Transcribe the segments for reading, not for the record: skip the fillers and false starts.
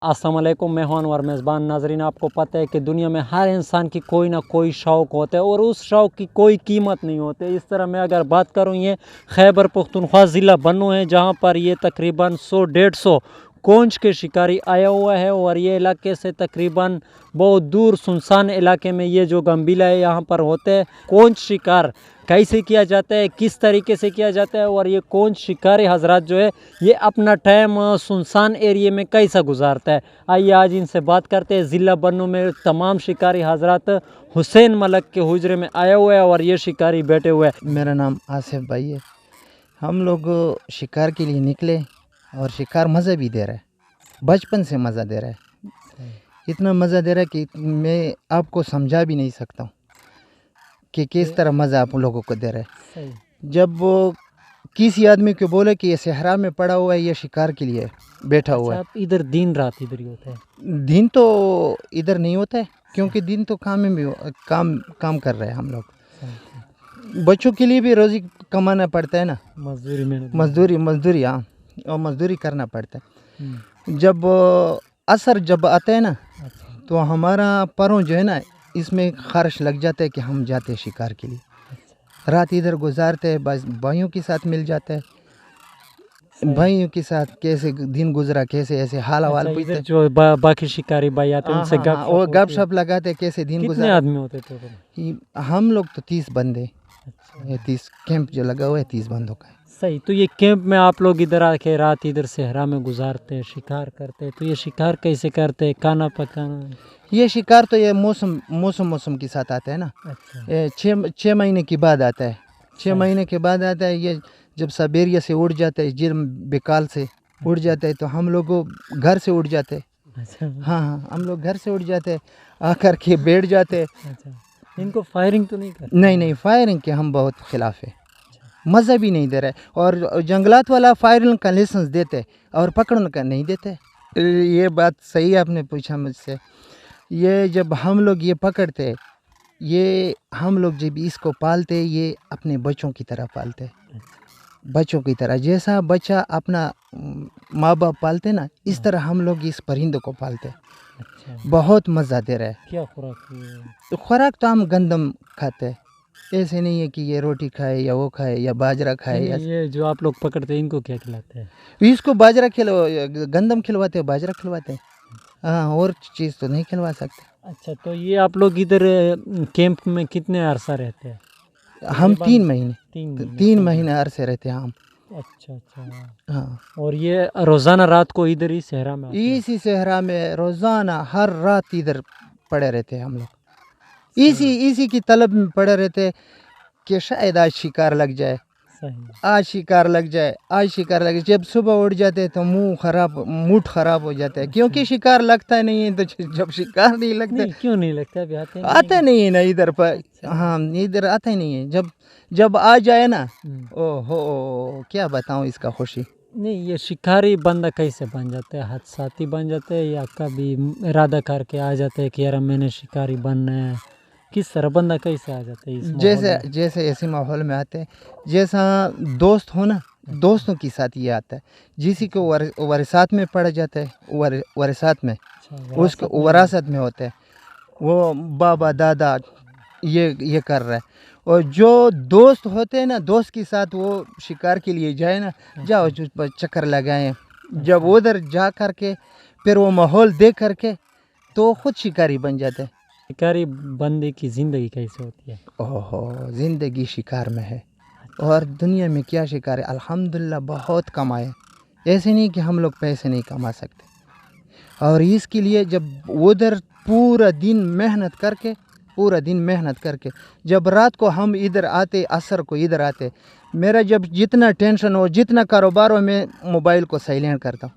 अस्सलाम वालेकुम, मैं हूं अनवर मेज़बान। नाजरीन, आपको पता है कि दुनिया में हर इंसान की कोई ना कोई शौक़ होता है और उस शौक़ की कोई कीमत नहीं होती। इस तरह मैं अगर बात करूं, ये खैबर पख्तूनख्वा ज़िला बन्नू है, जहां पर ये तकरीबन 100-150 कोंच के शिकारी आया हुआ है और ये इलाके से तकरीबन बहुत दूर सुनसान इलाके में ये जो गंभीला है यहाँ पर होते हैं। कोंच शिकार कैसे किया जाता है, किस तरीके से किया जाता है और ये कोंच शिकारी हजरात जो है ये अपना टाइम सुनसान एरिया में कैसा गुजारता है, आइए आज इनसे बात करते हैं। ज़िला बन्नू में तमाम शिकारी हजरात हुसैन मलक के हुजरे में आया हुआ है और ये शिकारी बैठे हुए हैं। मेरा नाम आसिफ भाई है। हम लोग शिकार के लिए निकले और शिकार मज़ा भी दे रहा है, बचपन से मज़ा दे रहा है। इतना मज़ा दे रहा है कि मैं आपको समझा भी नहीं सकता हूँ कि किस तरह मज़ा आप लोगों को दे रहा है। जब वो किसी आदमी को बोले कि ये सहरा में पड़ा हुआ है, ये शिकार के लिए बैठा हुआ है। आप इधर दिन रात इधर ही होता है? दिन तो इधर नहीं होता है, क्योंकि दिन तो काम में भी काम कर रहे हैं हम लोग। बच्चों के लिए भी रोज़ी कमाना पड़ता है ना, मजदूरी हाँ, और मजदूरी करना पड़ता है। जब असर जब आता है ना, तो हमारा परों जो है ना, इसमें ख़र्च लग जाता है कि हम जाते हैं शिकार के लिए। रात इधर गुजारते हैं, बस भाइयों के साथ मिल जाता है, भाइयों के साथ कैसे दिन गुजरा, कैसे ऐसे हाल हवाल पूछते। जो बाकी शिकारी भाई आते हैं उनसे वो गपशप लगाते, कैसे दिन गुजरा। कितने आदमी होते थे? हम लोग तो 30 बंदे, 30 कैंप जो लगा हुआ है 30 बंदों का है। सही। तो ये कैंप में आप लोग इधर आके रात इधर सहरा में गुजारते हैं, शिकार करते हैं, तो ये शिकार कैसे करते हैं, खाना पकाना? ये शिकार तो ये मौसम के साथ आता है ना। ये 6 महीने के बाद आता है। 6 महीने के बाद आता है। ये जब साइबेरिया से उड़ जाता है, जिर्म बेकाल से उड़ जाता है, तो हम लोग घर से उड़ जाते हैं। हाँ, हम लोग घर से उड़ जाते हैं, आकर के बैठ जाते हैं। इनको फायरिंग तो नहीं करते? नहीं, फायरिंग के हम बहुत खिलाफ है, मज़ा भी नहीं दे रहा है। और जंगलात वाला फायरिंग का लाइसेंस देते और पकड़ने का नहीं देते। ये बात सही आपने पूछा मुझसे। ये जब हम लोग ये पकड़ते, ये हम लोग जब इसको पालते, ये अपने बच्चों की तरह पालते, बच्चों की तरह। जैसा बच्चा अपना माँ बाप पालते ना, इस तरह हम लोग इस परिंदे को पालते। बहुत मज़ा दे रहा है। क्या खुराक? तो खुराक तो हम गंदम खाते, ऐसे नहीं है कि ये रोटी खाए या वो खाए या बाजरा खाए। ये जो आप लोग पकड़ते हैं इनको क्या खिलाते हैं? इसको बाजरा गंदम खिलवाते, बाजरा खिलवाते। हाँ, और चीज़ तो नहीं खिलवा सकते। अच्छा, तो ये आप लोग इधर कैंप में कितने अरसा रहते हैं? हम 3 महीने अरसे रहते हैं हम। अच्छा। हाँ, और ये रोज़ाना रात को इधर ही सहरा में? इसी सहरा में रोज़ाना हर रात इधर पड़े रहते हैं हम लोग। इसी की तलब में पड़े रहते कि शायद आज शिकार लग जाए, आज शिकार लग जाए। जब सुबह उठ जाते तो मूड खराब हो जाता है, क्योंकि शिकार लगता नहीं है। तो जब शिकार नहीं लगता, क्यों नहीं लगता? अभी आता नहीं है ना इधर पर। हाँ, इधर आता ही नहीं है। जब आ जाए ना, ओहो क्या बताऊँ इसका खुशी। नहीं, ये शिकारी बंदा कैसे बन जाते हैं? हादसाती बन जाते हैं या कभी इरादा करके आ जाते हैं कि यार मैंने शिकारी बनना है? किस तरह बंदा कैसे आ जाता है इस माहौल में? जैसे ऐसे माहौल में आते हैं, जैसा दोस्त हो ना, दोस्तों के साथ ये आता है। जिसी को वरासत में पड़ जाता है, वरासत में, उसको वरासत में होता है, वो बाबा दादा ये कर रहा है। और जो दोस्त होते हैं ना, दोस्त के साथ वो शिकार के लिए जाए ना, जाओ चक्कर लगाएं। जब उधर जा कर के फिर वो माहौल देख करके तो खुद शिकारी बन जाता है। शिकारी बंदे की ज़िंदगी कैसे होती है? ओहो, ज़िंदगी शिकार में है। और दुनिया में क्या शिकार है, अल्हम्दुलिल्लाह बहुत कमाए। ऐसे नहीं कि हम लोग पैसे नहीं कमा सकते। और इसके लिए जब उधर पूरा दिन मेहनत करके जब रात को हम इधर आते, असर को इधर आते, मेरा जब जितना टेंशन हो, जितना कारोबार हो, मैं मोबाइल को साइलेंट करता हूँ,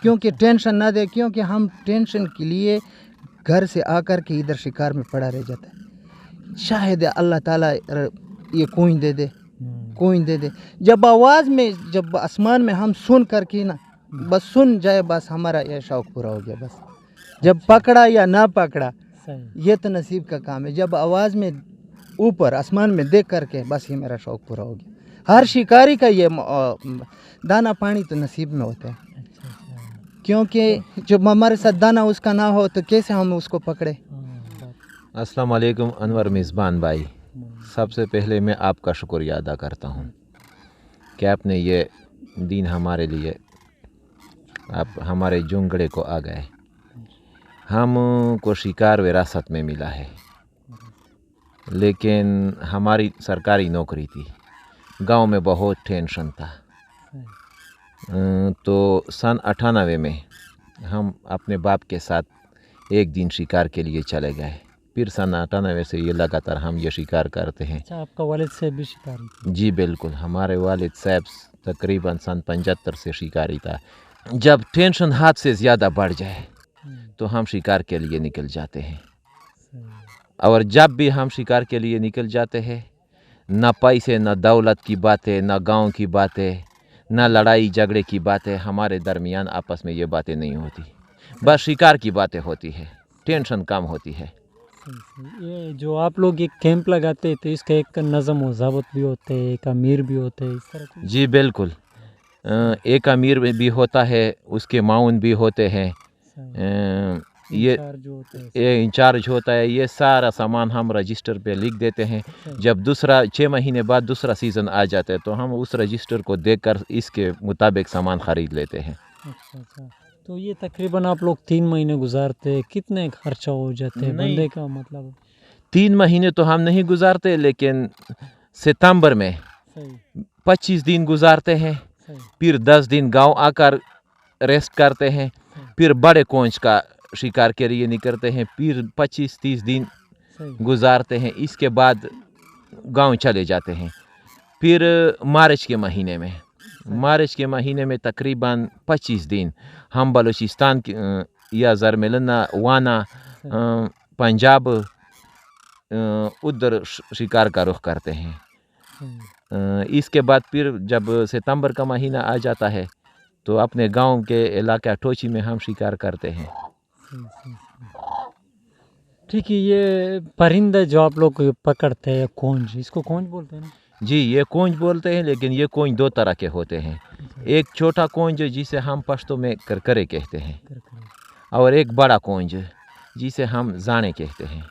क्योंकि टेंशन ना दे। क्योंकि हम टेंशन के लिए घर से आकर के इधर शिकार में पड़ा रह जाता है। शायद अल्लाह ताला ये कोइन दे दे। जब आवाज़ में, जब आसमान में हम सुन करके ना, बस सुन जाए, बस हमारा यह शौक़ पूरा हो गया। बस जब पकड़ा या ना पकड़ा, ये तो नसीब का काम है। जब आवाज़ में ऊपर आसमान में देख करके, बस ये मेरा शौक़ पूरा हो गया। हर शिकारी का ये दाना पानी तो नसीब में होता है, क्योंकि जब हमारे साथ दाना उसका ना हो तो कैसे हम उसको पकड़े। अस्सलाम वालेकुम अनवर मेज़बान भाई, सबसे पहले मैं आपका शुक्रिया अदा करता हूँ कि आपने ये दिन हमारे लिए, आप हमारे जुंगड़े को आ गए। हमको शिकार विरासत में मिला है, लेकिन हमारी सरकारी नौकरी थी, गांव में बहुत टेंशन था। तो सन 98 में हम अपने बाप के साथ एक दिन शिकार के लिए चले गए। फिर सन 98 से ये लगातार हम ये शिकार करते हैं। अच्छा, आपका वालिद साहब भी शिकारी थे? जी बिल्कुल, हमारे वालिद साहब तकरीबन सन 75 से शिकारी था। जब टेंशन हाथ से ज़्यादा बढ़ जाए तो हम शिकार के लिए निकल जाते हैं, और जब भी हम शिकार के लिए निकल जाते हैं, न पैसे न दौलत की बातें, न गांव की बातें, न लड़ाई झगड़े की बातें, हमारे दरमियान आपस में ये बातें नहीं होती, बस शिकार की बातें होती है, टेंशन कम होती है। ये जो आप लोग ये कैंप लगाते हैं तो इसका एक नज़म व ज़ाबत भी होते हैं, एक अमीर भी होते हैं, इस तरह कुछ? जी बिल्कुल, एक अमीर भी होता है, उसके माउन भी होते हैं, ये इंचार्ज होता है। ये सारा सामान हम रजिस्टर पे लिख देते हैं। जब दूसरा 6 महीने बाद दूसरा सीज़न आ जाता है तो हम उस रजिस्टर को देखकर इसके मुताबिक सामान ख़रीद लेते हैं। अच्छा, तो ये तकरीबन आप लोग 3 महीने गुजारते हैं, कितने खर्चा हो जाते हैं बंदे का? मतलब 3 महीने तो हम नहीं गुजारते, लेकिन सितंबर में 25 दिन गुजारते हैं, फिर 10 दिन गांव आकर रेस्ट करते हैं, फिर बड़े कोंच का शिकार के लिए निकलते हैं, फिर 25-30 दिन गुजारते हैं। इसके बाद गांव चले जाते हैं। फिर मार्च के महीने में तकरीबन 25 दिन हम बलूचिस्तान या ज़रमेलना, वाना, पंजाब, उधर शिकार का रुख करते हैं। इसके बाद फिर जब सितंबर का महीना आ जाता है तो अपने गांव के इलाका टोची में हम शिकार करते हैं। ठीक है, ये परिंदा जो आप लोग पकड़ते हैं कोंज, इसको कोंज बोलते हैं ना? जी, ये कोंज बोलते हैं, लेकिन ये कोंज 2 तरह के होते हैं। एक छोटा कोंज जिसे हम पश्तो में करकरे कहते हैं, और एक बड़ा कोंज जिसे हम जाने कहते हैं,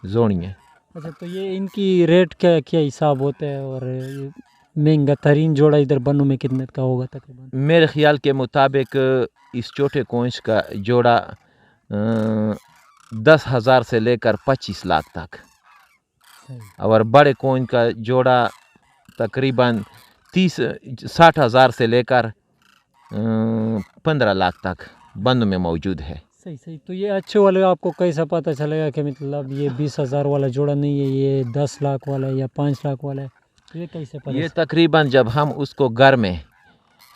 जोड़िए। अच्छा, तो ये इनकी रेट क्या हिसाब होता है, और महंगा तरीन जोड़ा इधर बन्नू में कितने का होगा तकरीबन? मेरे ख्याल के मुताबिक इस छोटे कोंज का जोड़ा 10,000 से लेकर 25 लाख तक, और बड़े कोंज का जोड़ा तकरीबन 60,000 से लेकर 15 लाख तक बंद में मौजूद है। सही। तो ये अच्छे वाले आपको कैसा पता चलेगा कि मतलब ये 20,000 वाला जोड़ा नहीं है, ये 10 लाख वाला है या 5 लाख वाला है, ये कैसे पता? ये तकरीबन जब हम उसको घर में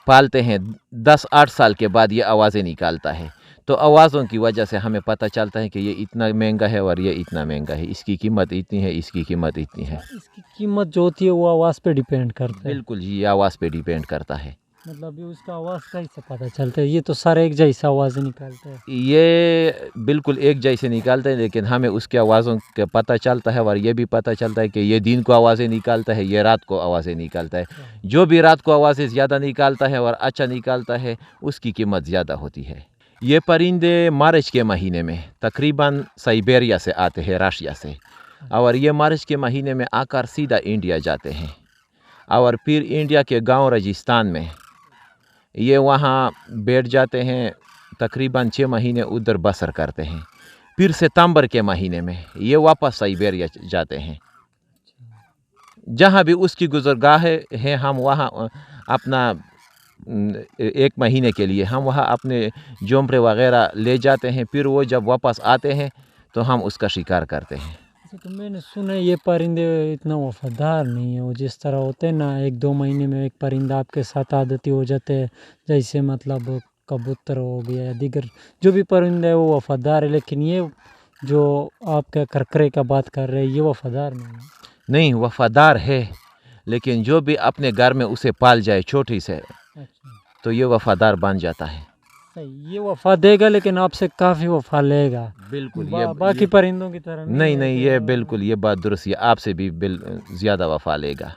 पालते हैं 10-8 साल के बाद ये आवाज़ें निकालता है, तो आवाज़ों की वजह से हमें पता चलता है कि ये इतना महंगा है और ये इतना महंगा है, इसकी कीमत इतनी है, इसकी कीमत इतनी है। इसकी कीमत जो होती है वो आवाज़ पे डिपेंड करता है? बिल्कुल जी, ये आवाज़ पे डिपेंड करता है। मतलब ये उसका आवाज़ कैसे पता चलता है? ये तो सारे एक जैसा आवाज़ें निकालते हैं। ये बिल्कुल एक जैसे निकालते हैं, लेकिन हमें उसके आवाज़ों का पता चलता है, और ये भी पता चलता है कि ये दिन को आवाज़ें निकालता है, ये रात को आवाज़ें निकालता है। जो भी रात को आवाज़ें ज़्यादा निकालता है और अच्छा निकालता है, उसकी कीमत ज़्यादा होती है। ये परिंदे मार्च के महीने में तकरीबन साइबेरिया से आते हैं, रशिया से, और ये मार्च के महीने में आकर सीधा इंडिया जाते हैं, और फिर इंडिया के गांव राजस्थान में ये वहाँ बैठ जाते हैं, तकरीबन 6 महीने उधर बसर करते हैं। फिर सितंबर के महीने में ये वापस साइबेरिया जाते हैं। जहाँ भी उसकी गुज़रगाह है हम वहाँ अपना 1 महीने के लिए हम वहाँ अपने जोमरे वगैरह ले जाते हैं। फिर वो जब वापस आते हैं तो हम उसका शिकार करते हैं। तो मैंने सुना है ये परिंदे इतना वफादार नहीं है, वो जिस तरह होते हैं ना, 1-2 महीने में एक परिंदा आपके साथ आदती हो जाते हैं, जैसे मतलब कबूतर हो गया या दीगर जो भी परिंदा है वो वफादार है, लेकिन ये जो आपका करकरे का बात कर रहे हैं ये वफादार नहीं है। नहीं, वफादार है, लेकिन जो भी अपने घर में उसे पाल जाए छोटी से, तो ये वफादार बन जाता है। सही, ये वफा देगा लेकिन आपसे काफ़ी वफा लेगा। बिल्कुल, बाकी परिंदों की तरह नहीं, ये बिल्कुल ये बात दुरुस्त है, आपसे भी ज़्यादा वफा लेगा।